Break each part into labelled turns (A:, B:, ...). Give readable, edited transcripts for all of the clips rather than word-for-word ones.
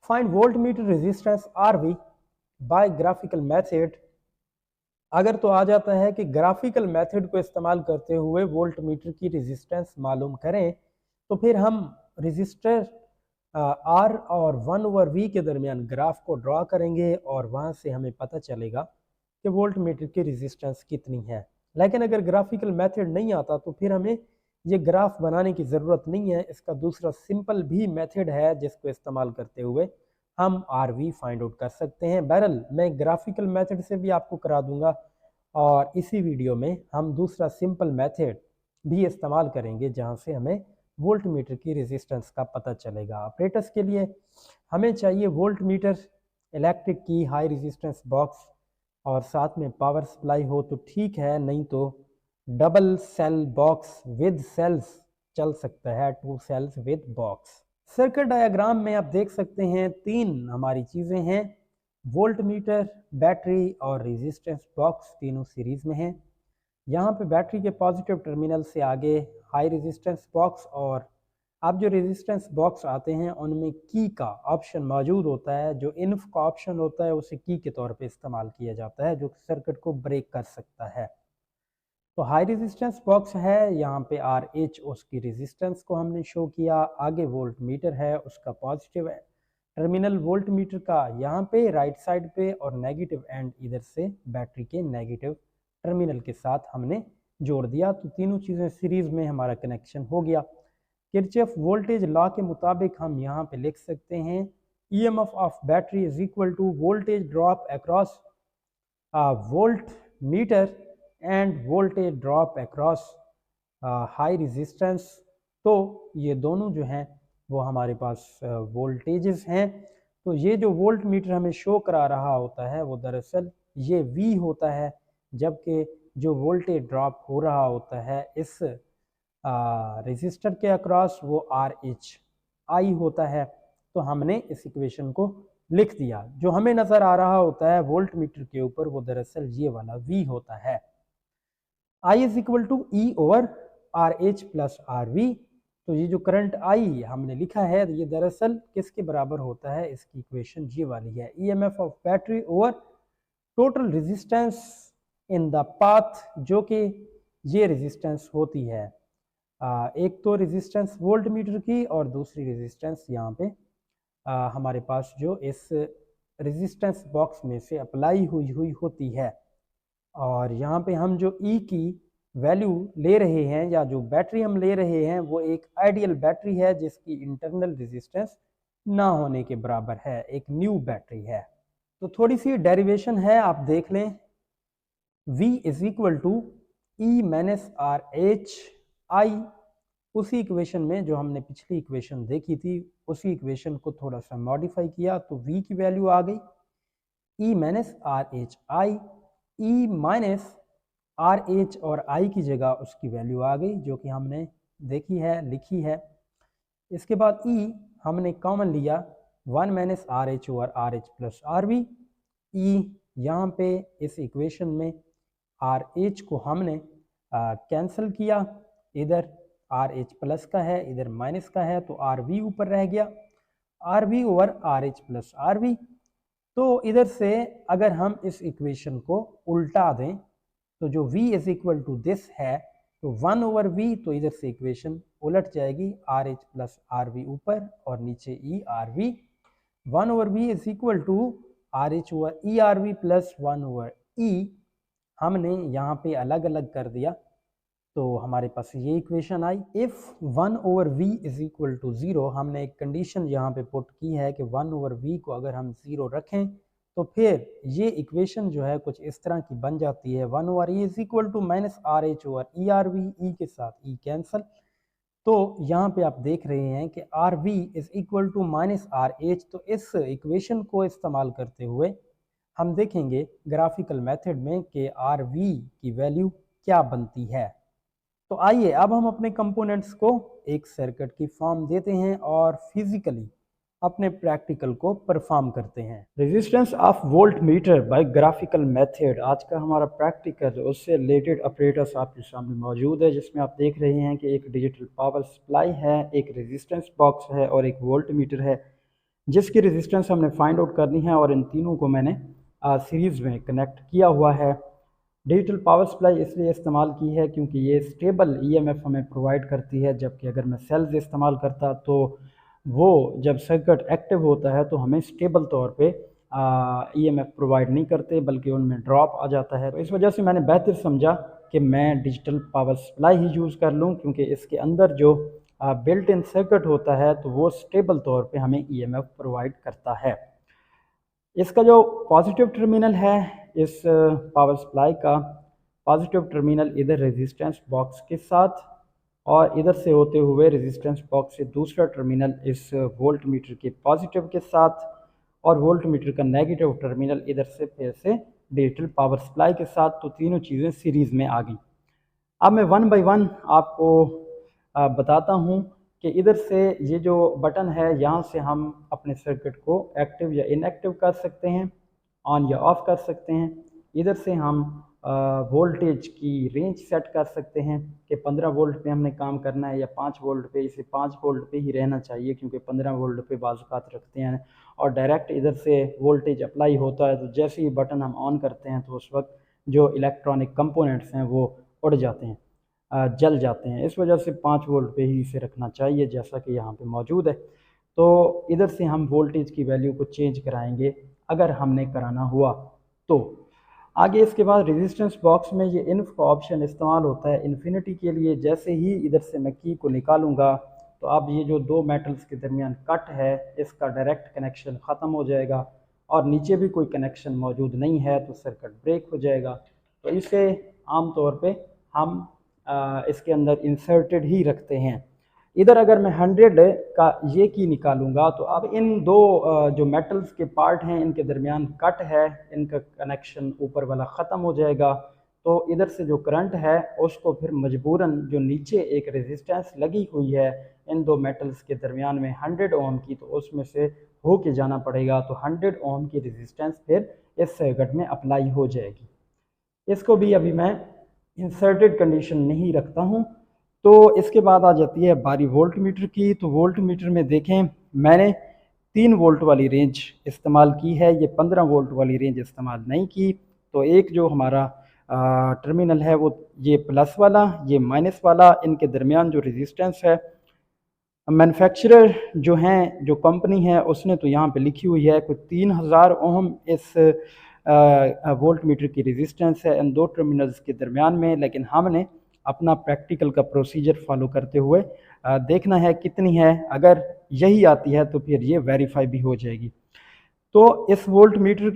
A: Find volt meter resistance R V by graphical method. अगर तो आ जाता है कि ग्राफिकल मेथड को इस्तेमाल करते हुए वोल्ट मीटर की रेजिस्टेंस मालूम करें, तो फिर हम रेजिस्टर आर और 1/v के दरमियान ग्राफ को ड्रा करेंगे और वहाँ से हमें पता चलेगा कि वोल्ट मीटर की रेजिस्टेंस कितनी है। लेकिन अगर ग्राफिकल मेथड नहीं आता तो फिर हमें ये ग्राफ बनाने की ज़रूरत नहीं है। इसका दूसरा सिंपल भी मेथड है जिसको इस्तेमाल करते हुए हम आर वी फाइंड आउट कर सकते हैं। बहरहाल मैं ग्राफिकल मेथड से भी आपको करा दूंगा और इसी वीडियो में हम दूसरा सिंपल मेथड भी इस्तेमाल करेंगे जहां से हमें वोल्ट मीटर की रेजिस्टेंस का पता चलेगा। ऑपरेटर्स के लिए हमें चाहिए वोल्ट मीटर, इलेक्ट्रिक की, हाई रेजिस्टेंस बॉक्स और साथ में पावर सप्लाई हो तो ठीक है, नहीं तो double cell box with cells चल सकता है, 2 cells with box. Circuit diagram में आप देख सकते हैं 3 हमारी चीज़ें हैं, वोल्ट मीटर, बैटरी और रेजिस्टेंस बॉक्स, तीनों सीरीज में हैं। यहाँ पे बैटरी के पॉजिटिव टर्मिनल से आगे हाई रेजिस्टेंस बॉक्स और अब जो रेजिस्टेंस बॉक्स आते हैं उनमें की का ऑप्शन मौजूद होता है। जो इन्फ का ऑप्शन होता है उसे की के तौर पे इस्तेमाल किया जाता है जो सर्किट को ब्रेक कर सकता है। तो हाई रेजिस्टेंस बॉक्स है, यहाँ पे आर एच उसकी रेजिस्टेंस को हमने शो किया। आगे वोल्ट मीटर है, उसका पॉजिटिव टर्मिनल वोल्ट मीटर का यहाँ पे राइट साइड पे और नेगेटिव एंड इधर से बैटरी के नेगेटिव टर्मिनल के साथ हमने जोड़ दिया। तो तीनों चीज़ें सीरीज में हमारा कनेक्शन हो गया। किरचॉफ वोल्टेज लॉ के मुताबिक हम यहाँ पे लिख सकते हैं EMF of battery is equal to voltage drop across volt meter and voltage drop across high resistance. तो ये दोनों जो हैं वो हमारे पास वोल्टेजेस हैं। तो ये जो वोल्ट मीटर हमें शो करा रहा होता है वो दरअसल ये V होता है, जबकि जो वोल्टेज ड्रॉप हो रहा होता है इस रेजिस्टर के अक्रॉस वो RH होता है। तो हमने इस इक्वेशन को लिख दिया। जो हमें नज़र आ रहा होता है वोल्ट मीटर के ऊपर वो दरअसल ये वाला V होता है। I is equal to E over RH plus RV। तो ये जो करंट I हमने लिखा है ये दरअसल किसके बराबर होता है, इसकी इक्वेशन ये वाली है, EMF of battery over total resistance in the path, जो कि ये रेजिस्टेंस होती है एक तो रेजिस्टेंस वोल्ट मीटर की और दूसरी रेजिस्टेंस यहाँ पे हमारे पास जो इस रेजिस्टेंस बॉक्स में से अप्लाई हुई होती है। और यहाँ पे हम जो E की वैल्यू ले रहे हैं या जो बैटरी हम ले रहे हैं वो एक आइडियल बैटरी है जिसकी इंटरनल रेजिस्टेंस ना होने के बराबर है, एक न्यू बैटरी है। तो थोड़ी सी डेरिवेशन है, आप देख लें। V is equal to E minus RH I, उसी इक्वेशन में जो हमने पिछली इक्वेशन देखी थी उसी इक्वेशन को थोड़ा सा मॉडिफाई किया तो V की वैल्यू आ गई E minus RH I, E minus RH और I की जगह उसकी वैल्यू आ गई जो कि हमने देखी है, लिखी है। इसके बाद E हमने कॉमन लिया 1 minus RH over RH plus RV। E यहाँ पे इस इक्वेशन में RH को हमने कैंसिल किया, इधर RH प्लस का है इधर माइनस का है तो RV ऊपर रह गया, RV over RH plus RV। तो इधर से अगर हम इस इक्वेशन को उल्टा दें तो जो V is equal to this है तो 1 ओवर V, तो इधर से इक्वेशन उलट जाएगी, RH प्लस RV ऊपर और नीचे ERV। 1 over V is equal to RH over ERV plus 1 over E हमने यहाँ पे अलग अलग कर दिया तो हमारे पास ये इक्वेशन आई। If 1 over V is equal to 0, हमने एक कंडीशन यहाँ पे पुट की है कि 1 ओवर V को अगर हम 0 रखें तो फिर ये इक्वेशन जो है कुछ इस तरह की बन जाती है 1 over E is equal to minus RH over ERV, E के साथ E कैंसल। तो यहाँ पे आप देख रहे हैं कि RV is equal to minus RH। तो इस इक्वेशन को इस्तेमाल करते हुए हम देखेंगे ग्राफिकल मेथड में कि RV की वैल्यू क्या बनती है। तो आइए अब हम अपने कंपोनेंट्स को एक सर्किट की फॉर्म देते हैं और फिजिकली अपने प्रैक्टिकल को परफॉर्म करते हैं। Resistance of volt meter by graphical method, आज का हमारा प्रैक्टिकल उससे रिलेटेड ऑपरेटर्स आपके सामने मौजूद है, जिसमें आप देख रहे हैं कि एक डिजिटल पावर सप्लाई है, एक रेजिस्टेंस बॉक्स है और एक वोल्ट मीटर है। जिसकी रेजिस्टेंस हमने फाइंड आउट करनी है, और इन तीनों को मैंने सीरीज़ में कनेक्ट किया हुआ है। डिजिटल पावर सप्लाई इसलिए इस्तेमाल की है क्योंकि ये स्टेबल ईएमएफ हमें प्रोवाइड करती है, जबकि अगर मैं सेल्स इस्तेमाल करता तो वो जब सर्किट एक्टिव होता है तो हमें स्टेबल तौर पे ईएमएफ प्रोवाइड नहीं करते, बल्कि उनमें ड्रॉप आ जाता है। तो इस वजह से मैंने बेहतर समझा कि मैं डिजिटल पावर सप्लाई ही यूज़ कर लूँ, क्योंकि इसके अंदर जो बिल्ट इन सर्किट होता है तो वो स्टेबल तौर पे हमें ईएमएफ प्रोवाइड करता है। इसका जो पॉजिटिव टर्मिनल है इस पावर सप्लाई का, पॉजिटिव टर्मिनल इधर रेजिस्टेंस बॉक्स के साथ और इधर से होते हुए रेजिस्टेंस बॉक्स से दूसरा टर्मिनल इस वोल्ट मीटर के पॉजिटिव के साथ, और वोल्ट मीटर का नेगेटिव टर्मिनल इधर से फिर से डिजिटल पावर सप्लाई के साथ। तो तीनों चीज़ें सीरीज़ में आ गई। अब मैं वन बाय वन आपको बताता हूँ कि इधर से ये जो बटन है यहाँ से हम अपने सर्किट को एक्टिव या इनएक्टिव कर सकते हैं, ऑन या ऑफ कर सकते हैं। इधर से हम वोल्टेज की रेंज सेट कर सकते हैं कि 15 वोल्ट पे हमने काम करना है या 5 वोल्ट पे। इसे 5 वोल्ट पे ही रहना चाहिए क्योंकि 15 वोल्ट पे बाज़ात रखते हैं और डायरेक्ट इधर से वोल्टेज अप्लाई होता है। तो जैसे ही बटन हम ऑन करते हैं तो उस वक्त जो इलेक्ट्रॉनिक कंपोनेंट्स हैं वो उड़ जाते हैं, जल जाते हैं। इस वजह से 5 वोल्ट पे ही इसे रखना चाहिए जैसा कि यहाँ पे मौजूद है। तो इधर से हम वोल्टेज की वैल्यू को चेंज कराएंगे अगर हमने कराना हुआ तो। आगे इसके बाद रेजिस्टेंस बॉक्स में ये इन्फ का ऑप्शन इस्तेमाल होता है इन्फिनिटी के लिए। जैसे ही इधर से मैं की को निकालूंगा तो अब ये जो दो मेटल्स के दरमियान कट है इसका डायरेक्ट कनेक्शन ख़त्म हो जाएगा और नीचे भी कोई कनेक्शन मौजूद नहीं है तो सर्किट ब्रेक हो जाएगा। तो इसे आम तौर पे हम इसके अंदर इंसर्टेड ही रखते हैं। इधर अगर मैं 100 का ये की निकालूंगा तो अब इन दो जो मेटल्स के पार्ट हैं इनके दरमियान कट है, इनका कनेक्शन ऊपर वाला ख़त्म हो जाएगा। तो इधर से जो करंट है उसको फिर मजबूरन जो नीचे एक रेजिस्टेंस लगी हुई है इन दो मेटल्स के दरमियान में 100 ओम की, तो उसमें से हो के जाना पड़ेगा। तो 100 ओम की रेजिस्टेंस फिर इस सर्किट में अप्लाई हो जाएगी। इसको भी अभी मैं इंसर्टेड कंडीशन नहीं रखता हूँ। तो इसके बाद आ जाती है बारी वोल्ट मीटर की। तो वोल्ट मीटर में देखें मैंने 3 वोल्ट वाली रेंज इस्तेमाल की है, ये 15 वोल्ट वाली रेंज इस्तेमाल नहीं की। तो एक जो हमारा टर्मिनल है वो ये प्लस वाला, ये माइनस वाला, इनके दरमियान जो रेजिस्टेंस है मैन्युफैक्चरर जो हैं जो कंपनी है उसने तो यहाँ पे लिखी हुई है कुछ 3000 ओम इस वोल्ट मीटर की रेजिस्टेंस है इन दो टर्मिनल्स के दरमियान में। लेकिन हमने अपना प्रैक्टिकल का प्रोसीजर फॉलो करते हुए देखना है कितनी है। अगर यही आती है तो फिर ये वेरीफाई भी हो जाएगी। तो इस वोल्ट मीटर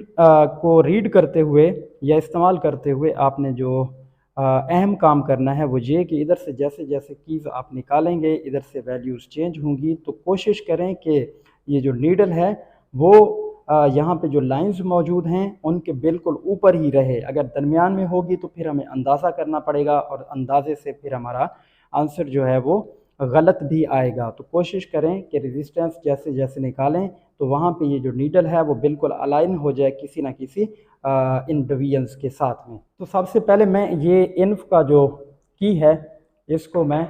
A: को रीड करते हुए या इस्तेमाल करते हुए आपने जो अहम काम करना है वो ये कि इधर से जैसे जैसे कीज़ आप निकालेंगे इधर से वैल्यूज़ चेंज होंगी। तो कोशिश करें कि ये जो नीडल है वो यहाँ पे जो लाइंस मौजूद हैं उनके बिल्कुल ऊपर ही रहे। अगर दरमियान में होगी तो फिर हमें अंदाज़ा करना पड़ेगा और अंदाजे से फिर हमारा आंसर जो है वो गलत भी आएगा। तो कोशिश करें कि रेजिस्टेंस जैसे जैसे निकालें तो वहाँ पे ये जो नीडल है वो बिल्कुल अलाइन हो जाए किसी ना किसी इन डिवीजन्स के साथ में। तो सबसे पहले मैं ये इन्फ का जो की है इसको मैं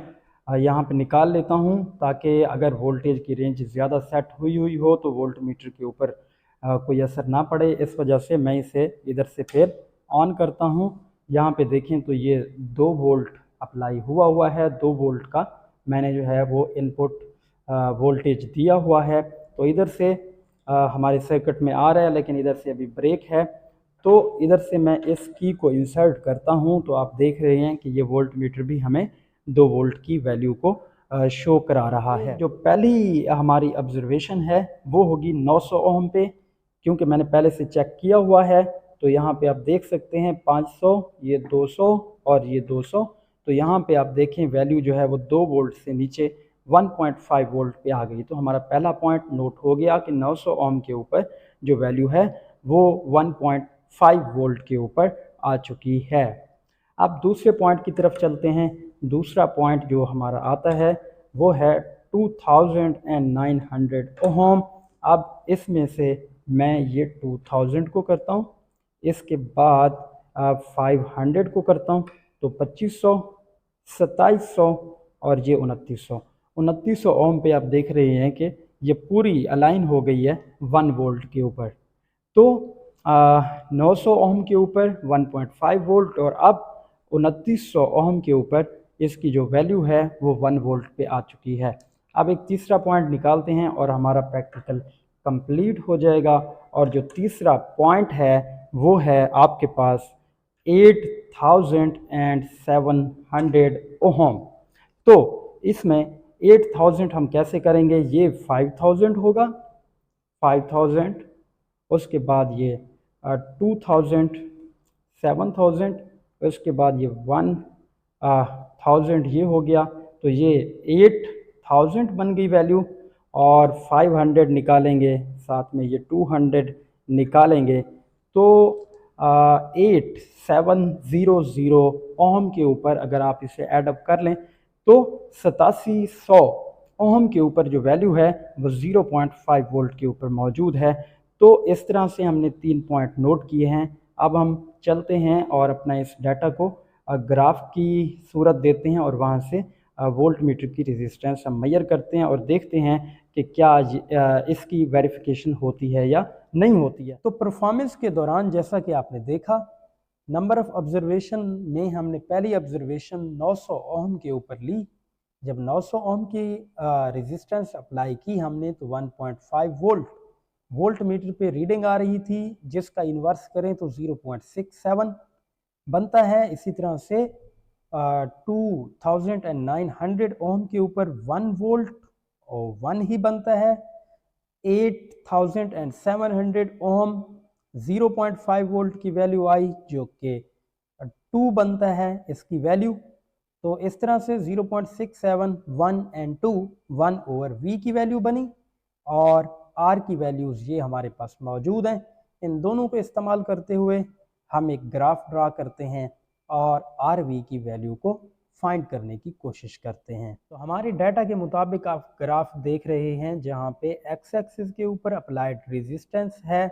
A: यहाँ पे निकाल लेता हूँ ताकि अगर वोल्टेज की रेंज ज़्यादा सेट हुई हो तो वोल्ट मीटर के ऊपर कोई असर ना पड़े। इस वजह से मैं इसे इधर से फिर ऑन करता हूँ। यहाँ पे देखें तो ये 2 वोल्ट अप्लाई हुआ है, 2 वोल्ट का मैंने जो है वो इनपुट वोल्टेज दिया हुआ है। तो इधर से हमारे सर्किट में आ रहा है लेकिन इधर से अभी ब्रेक है। तो इधर से मैं इस की को इंसर्ट करता हूँ तो आप देख रहे हैं कि ये वोल्ट मीटर भी हमें 2 वोल्ट की वैल्यू को शो करा रहा है। जो पहली हमारी ऑब्जर्वेशन है वो होगी 900 ओम पे, क्योंकि मैंने पहले से चेक किया हुआ है। तो यहाँ पे आप देख सकते हैं 500, ये 200 और ये 200। तो यहाँ पे आप देखें वैल्यू जो है वो 2 वोल्ट से नीचे 1.5 वोल्ट पे आ गई। तो हमारा पहला पॉइंट नोट हो गया कि 900 ओम के ऊपर जो वैल्यू है वो 1.5 वोल्ट के ऊपर आ चुकी है। अब दूसरे पॉइंट की तरफ चलते हैं। दूसरा पॉइंट जो हमारा आता है वो है 2900 ओम। अब इसमें से मैं ये 2000 को करता हूँ, इसके बाद 500 को करता हूँ तो 2500, 2700 और ये 2900 ओम पे आप देख रहे हैं कि
B: ये पूरी अलाइन हो गई है 1 वोल्ट के ऊपर। तो 900 ओम के ऊपर 1.5 वोल्ट और अब 2900 ओम के ऊपर इसकी जो वैल्यू है वो 1 वोल्ट पे आ चुकी है। अब एक तीसरा पॉइंट निकालते हैं और हमारा प्रैक्टिकल कंप्लीट हो जाएगा। और जो तीसरा पॉइंट है वो है आपके पास 8700 ओहम। तो इसमें 8000 हम कैसे करेंगे, ये 5000 होगा, 5000, उसके बाद ये 2000, 7000, उसके बाद ये 1000 ये हो गया, तो ये 8000 बन गई वैल्यू। और 500 निकालेंगे, साथ में ये 200 निकालेंगे, तो 8700 ओहम के ऊपर अगर आप इसे ऐडअप कर लें तो 8700 ओहम के ऊपर जो वैल्यू है वो 0.5 वोल्ट के ऊपर मौजूद है। तो इस तरह से हमने 3 पॉइंट नोट किए हैं। अब हम चलते हैं और अपना इस डाटा को ग्राफ की सूरत देते हैं और वहाँ से वोल्ट मीटर की रेजिस्टेंस हम मेजर करते हैं और देखते हैं कि क्या इसकी वेरिफिकेशन होती है या नहीं होती है।
A: तो परफॉर्मेंस के दौरान जैसा कि आपने देखा, नंबर ऑफ ऑब्जर्वेशन में हमने पहली ऑब्जर्वेशन 900 ओम के ऊपर ली। जब 900 ओम की रेजिस्टेंस अप्लाई की हमने तो 1.5 वोल्ट मीटर पे रीडिंग आ रही थी, जिसका इन्वर्स करें तो 0.67 बनता है। इसी तरह से 2900 ओम के ऊपर 1 वोल्ट और 1 ही बनता है। 8700 ओम 0.5 वोल्ट की वैल्यू आई, जो कि 2 बनता है इसकी वैल्यू। तो इस तरह से 0.67, 1 एंड 2 1 ओवर V की वैल्यू बनी और R की वैल्यूज़ ये हमारे पास मौजूद हैं। इन दोनों को इस्तेमाल करते हुए हम एक ग्राफ ड्रा करते हैं और RV की वैल्यू को फाइंड करने की कोशिश करते हैं। तो हमारे डाटा के मुताबिक आप ग्राफ देख रहे हैं जहाँ पे एक्स एक्सिस के ऊपर अप्लाइड रेजिस्टेंस है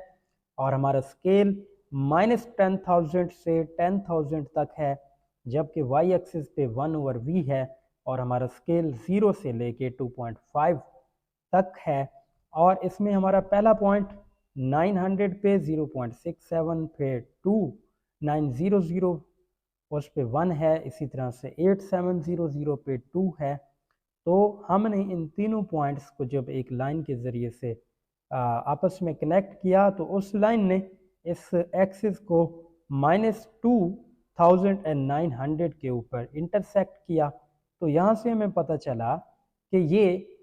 A: और हमारा स्केल -10,000 से 10,000 तक है, जबकि वाई एक्सिस पे 1 ओवर V है और हमारा स्केल 0 से लेके 2.5 तक है। और इसमें हमारा पहला पॉइंट 900 पे 0.67 पे 2900 उस पे 1 है, इसी तरह से 8700 पे 2 है। तो हमने इन तीनों पॉइंट्स को जब एक लाइन के ज़रिए से आपस में कनेक्ट किया तो उस लाइन ने इस एक्सिस को -2900 के ऊपर इंटरसेक्ट किया। तो यहाँ से हमें पता चला कि ये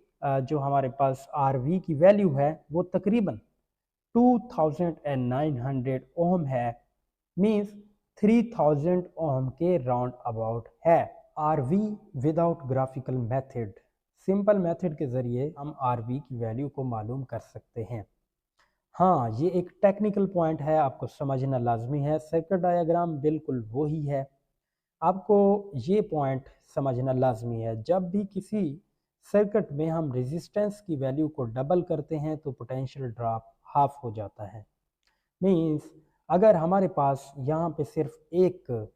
A: जो हमारे पास RV की वैल्यू है वो तकरीबन 2900 ओम है, मीन्स 3000 ओम के राउंड अबाउट है। RV without graphical method, simple method के ज़रिए हम RV की वैल्यू को मालूम कर सकते हैं। हाँ, ये एक टेक्निकल पॉइंट है, आपको समझना लाजमी है। सर्किट डायग्राम बिल्कुल वही है, आपको ये पॉइंट समझना लाजमी है। जब भी किसी सर्किट में हम रेजिस्टेंस की वैल्यू को डबल करते हैं तो पोटेंशियल ड्रॉप हाफ हो जाता है। मीन्स अगर हमारे पास यहाँ पे सिर्फ एक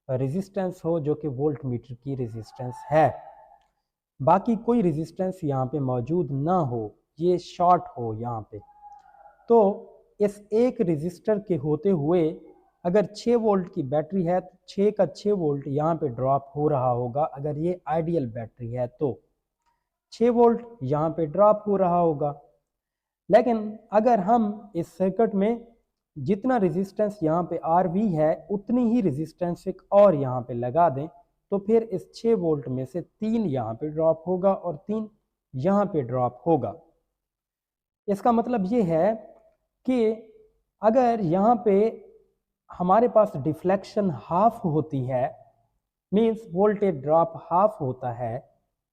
A: रेजिस्टेंस हो जो कि वोल्ट मीटर की रेजिस्टेंस है, बाकी कोई रेजिस्टेंस यहाँ पे मौजूद ना हो, ये शॉर्ट हो यहाँ पे, तो इस एक रेजिस्टर के होते हुए अगर 6 वोल्ट की बैटरी है तो 6 का 6 वोल्ट यहाँ पे ड्रॉप हो रहा होगा। अगर ये आइडियल बैटरी है तो 6 वोल्ट यहाँ पे ड्रॉप हो रहा होगा। लेकिन अगर हम इस सर्किट में जितना रेजिस्टेंस यहाँ पे RV है उतनी ही रेजिस्टेंस एक और यहाँ पे लगा दें तो फिर इस 6 वोल्ट में से 3 यहाँ पे ड्रॉप होगा और 3 यहाँ पे ड्रॉप होगा। इसका मतलब ये है कि अगर यहाँ पे हमारे पास डिफ्लेक्शन हाफ होती है, मीन्स वोल्टेज ड्रॉप हाफ होता है,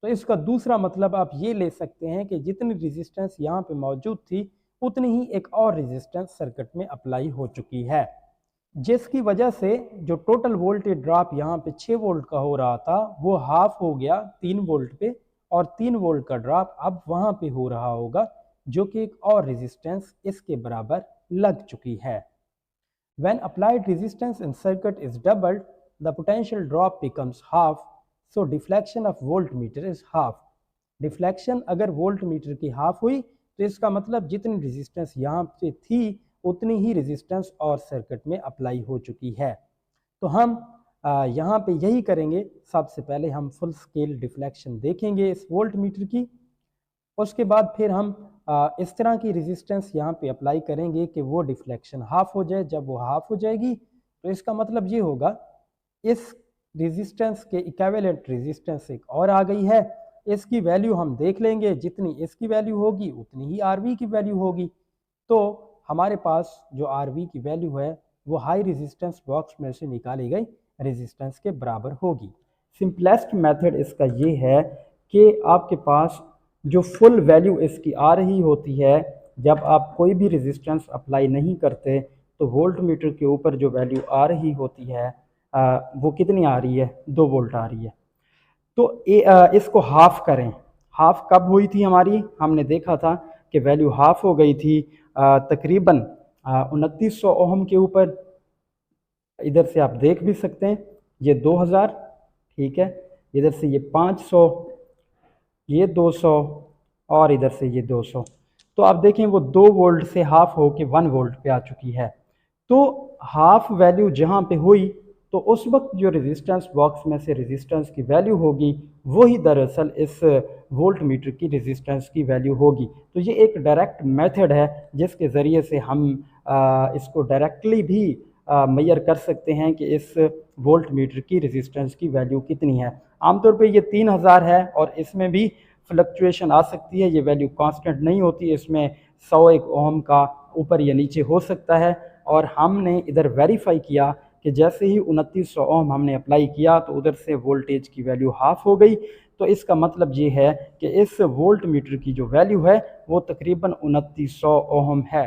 A: तो इसका दूसरा मतलब आप ये ले सकते हैं कि जितनी रेजिस्टेंस यहाँ पे मौजूद थी उतनी ही एक और रेजिस्टेंस सर्किट में अप्लाई हो चुकी है, जिसकी वजह से जो टोटल वोल्टेज ड्रॉप यहाँ पे 6 वोल्ट का हो रहा था वो हाफ हो गया 3 वोल्ट पे, और 3 वोल्ट का ड्रॉप अब वहाँ पे हो रहा होगा जो कि एक और रेजिस्टेंस इसके बराबर लग चुकी है। When applied resistance in circuit is doubled, the potential drop becomes half, so deflection of voltmeter is half. Deflection अगर वोल्ट मीटर की हाफ हुई तो इसका मतलब जितनी रेजिस्टेंस यहाँ पे थी उतनी ही रेजिस्टेंस और सर्किट में अप्लाई हो चुकी है। तो हम यहाँ पे यही करेंगे। सबसे पहले हम फुल स्केल डिफ्लेक्शन देखेंगे इस वोल्ट मीटर की, उसके बाद फिर हम इस तरह की रेजिस्टेंस यहाँ पे अप्लाई करेंगे कि वो डिफ्लेक्शन हाफ हो जाए। जब वो हाफ हो जाएगी तो इसका मतलब ये होगा इस रेजिस्टेंस के इक्विवेलेंट रेजिस्टेंस एक और आ गई है, इसकी वैल्यू हम देख लेंगे, जितनी इसकी वैल्यू होगी उतनी ही आरवी की वैल्यू होगी। तो हमारे पास जो आरवी की वैल्यू है वो हाई रेजिस्टेंस बॉक्स में से निकाली गई रेजिस्टेंस के बराबर होगी।
B: सिंपलेस्ट मेथड इसका ये है कि आपके पास जो फुल वैल्यू इसकी आ रही होती है, जब आप कोई भी रेजिस्टेंस अप्लाई नहीं करते तो वोल्ट मीटर के ऊपर जो वैल्यू आ रही होती है वो कितनी आ रही है, 2 वोल्ट आ रही है। तो इसको हाफ करें। हाफ कब हुई थी हमारी, हमने देखा था कि वैल्यू हाफ हो गई थी तकरीबन 2900 ओहम के ऊपर। इधर से आप देख भी सकते हैं ये 2000, ठीक है, इधर से ये 500, ये 200 और इधर से ये 200। तो आप देखें वो 2 वोल्ट से हाफ हो के 1 वोल्ट पे आ चुकी है। तो हाफ वैल्यू जहाँ पे हुई तो उस वक्त जो रेजिस्टेंस बॉक्स में से रेजिस्टेंस की वैल्यू होगी वही दरअसल इस वोल्ट मीटर की रेजिस्टेंस की वैल्यू होगी। तो ये एक डायरेक्ट मेथड है जिसके ज़रिए से हम इसको डायरेक्टली भी मेजर कर सकते हैं कि इस वोल्ट मीटर की रेजिस्टेंस की वैल्यू कितनी है। आमतौर पे ये 3000 है और इसमें भी फ्लक्चुएशन आ सकती है, ये वैल्यू कांस्टेंट नहीं होती, इसमें 101 ओम का ऊपर या नीचे हो सकता है। और हमने इधर वेरीफाई किया कि जैसे ही 2900 ओम हमने अप्लाई किया तो उधर से वोल्टेज की वैल्यू हाफ हो गई। तो इसका मतलब ये है कि इस वोल्ट मीटर की जो वैल्यू है वो तकरीबन 2900 ओम है।